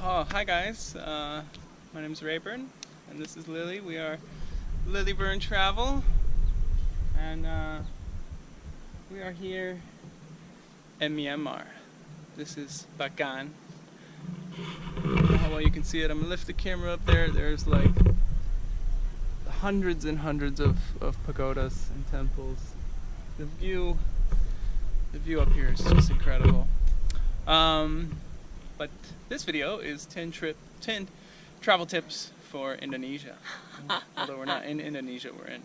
Oh, hi guys. My name is Rayburn, and this is Lily. We are Lilyburn Travel, and we are here in Myanmar. This is Bagan. I don't know how well you can see it. I'm gonna lift the camera up there. There's like hundreds and hundreds of pagodas and temples. The view up here is just incredible. But this video is 10 travel tips for Indonesia. Although we're not in Indonesia, we're in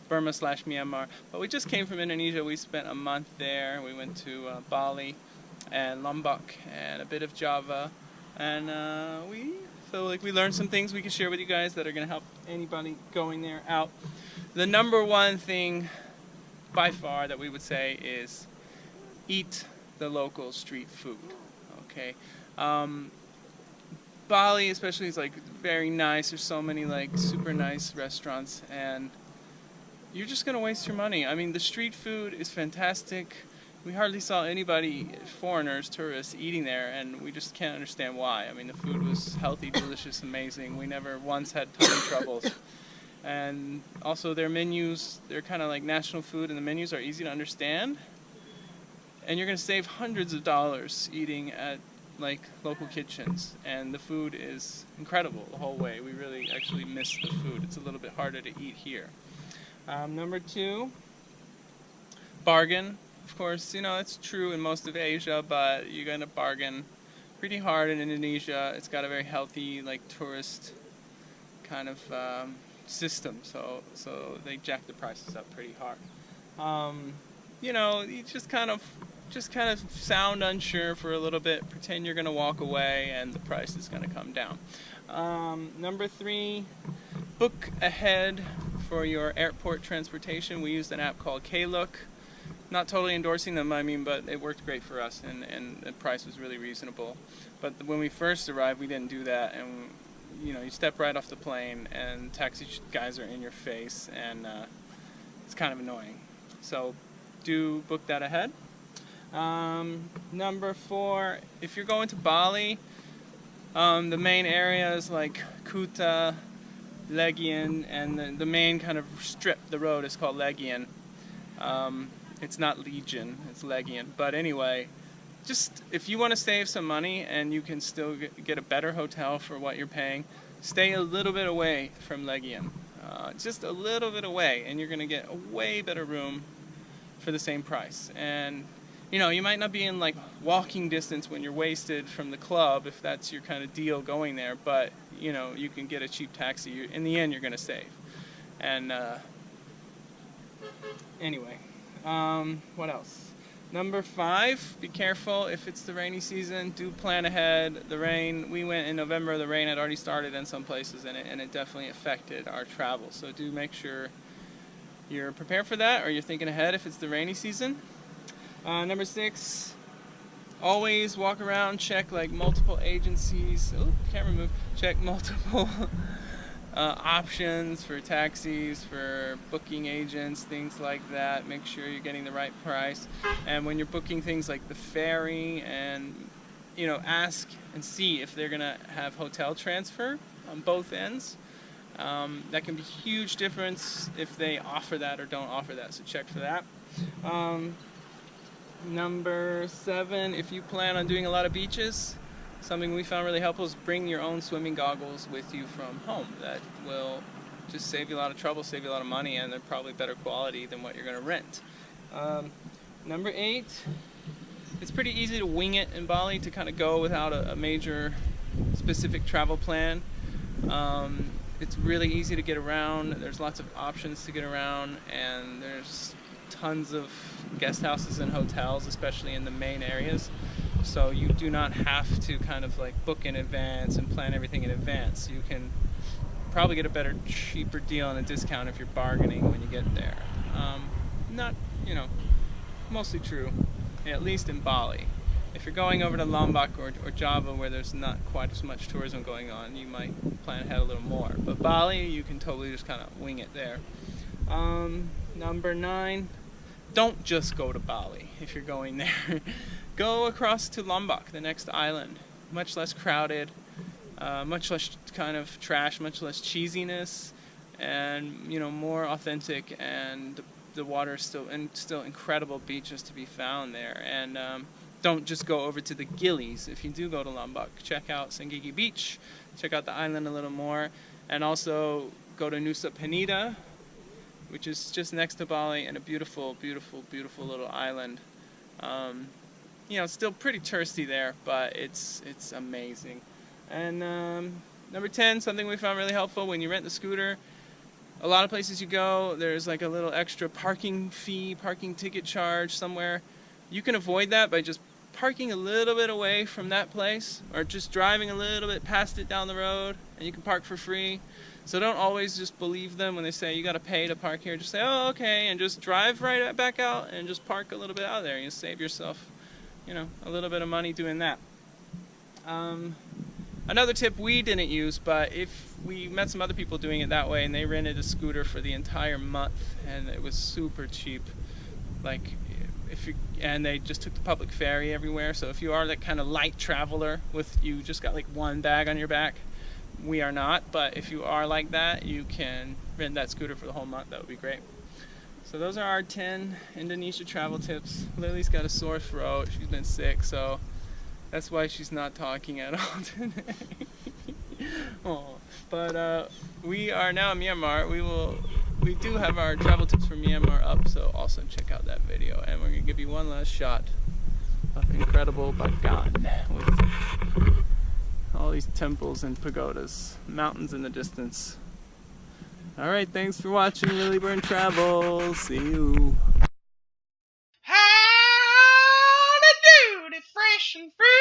Burma/Myanmar. But we just came from Indonesia. We spent a month there. We went to Bali and Lombok and a bit of Java. And we feel like we learned some things we can share with you guys that are going to help anybody going there out. The number one thing by far that we would say is eat the local street food. Okay. Bali especially is like very nice. There's so many like super nice restaurants, and you're just gonna waste your money. I mean, the street food is fantastic. We hardly saw anybody, foreigners, tourists, eating there, and we just can't understand why. I mean, the food was healthy, delicious, amazing. We never once had tummy troubles. And also their menus, they're kind of like national food, and the menus are easy to understand. And you're gonna save hundreds of dollars eating at like local kitchens, and the food is incredible the whole way. We really actually miss the food. It's a little bit harder to eat here. Number two, bargain. Of course, you know, it's true in most of Asia, but you're gonna bargain pretty hard in Indonesia. It's got a very healthy, like, tourist kind of system, so they jack the prices up pretty hard. You know, you just kind of sound unsure for a little bit, pretend you're going to walk away, and the price is going to come down. Number three, book ahead for your airport transportation. We used an app called Klook. Not totally endorsing them, I mean, but it worked great for us, and the price was really reasonable. But when we first arrived, we didn't do that, and you know, you step right off the plane, and taxi guys are in your face, and it's kind of annoying. So do book that ahead. Number four, if you're going to Bali, the main areas like Kuta, Legian, and the main kind of strip, the road is called Legian. It's not Legion, it's Legian. But anyway, just if you want to save some money and you can still get a better hotel for what you're paying, stay a little bit away from Legian. Just a little bit away, and you're going to get a way better room for the same price. And you know, you might not be in like walking distance when you're wasted from the club, if that's your kind of deal going there, but you know, you can get a cheap taxi. In the end, you're going to save. And anyway, what else? Number five, be careful if it's the rainy season. Do plan ahead. The rain, we went in November, the rain had already started in some places, and it definitely affected our travel. So do make sure you're prepared for that, or you're thinking ahead if it's the rainy season. Number six, always walk around, check like multiple agencies. Oh, camera move. Check multiple options for taxis, for booking agents, things like that. Make sure you're getting the right price. And when you're booking things like the ferry, and you know, ask and see if they're gonna have hotel transfer on both ends. That can be a huge difference if they offer that or don't offer that. So check for that. Number seven, if you plan on doing a lot of beaches, something we found really helpful is bring your own swimming goggles with you from home. That will just save you a lot of trouble, save you a lot of money, and they're probably better quality than what you're going to rent. Number eight, it's pretty easy to wing it in Bali, to kind of go without a major specific travel plan. It's really easy to get around. There's lots of options to get around, and there's tons of guest houses and hotels, especially in the main areas. So you do not have to kind of like book in advance and plan everything in advance. You can probably get a better, cheaper deal and a discount if you're bargaining when you get there. Not, you know, mostly true, at least in Bali. If you're going over to Lombok or Java, where there's not quite as much tourism going on, you might plan ahead a little more. But Bali, you can totally just kind of wing it there. Number nine, don't just go to Bali if you're going there. Go across to Lombok, the next island. Much less crowded, much less kind of trash, much less cheesiness, and more authentic, and the water is still incredible beaches to be found there. And don't just go over to the Gillies. If you do go to Lombok, check out Sangigi Beach, check out the island a little more, and also go to Nusa Penida, which is just next to Bali, and a beautiful, beautiful, beautiful little island. It's still pretty touristy there, but it's amazing. And number 10, something we found really helpful: when you rent the scooter, a lot of places you go, there's like a little extra parking fee, parking ticket charge somewhere. You can avoid that by just parking a little bit away from that place, or just driving a little bit past it down the road, and you can park for free. So don't always just believe them when they say you got to pay to park here. Just say, oh, okay, and just drive right back out and just park a little bit out there. You save yourself, a little bit of money doing that. Another tip we didn't use, but if we met some other people doing it that way, and they rented a scooter for the entire month, and it was super cheap. And they just took the public ferry everywhere. So if you are that kind of light traveler with you just got like one bag on your back, we are not. But if you are like that, you can rent that scooter for the whole month. That would be great. So those are our 10 Indonesia travel tips. Lily's got a sore throat. She's been sick, so that's why she's not talking at all today. Oh, but we are now in Myanmar. We do have our travel tips for Myanmar up, so also check out that video. And we're gonna give you one last shot of incredible Bagan with all these temples and pagodas, mountains in the distance. All right, thanks for watching Lilyburn Travel. See you. How to do it fresh and free.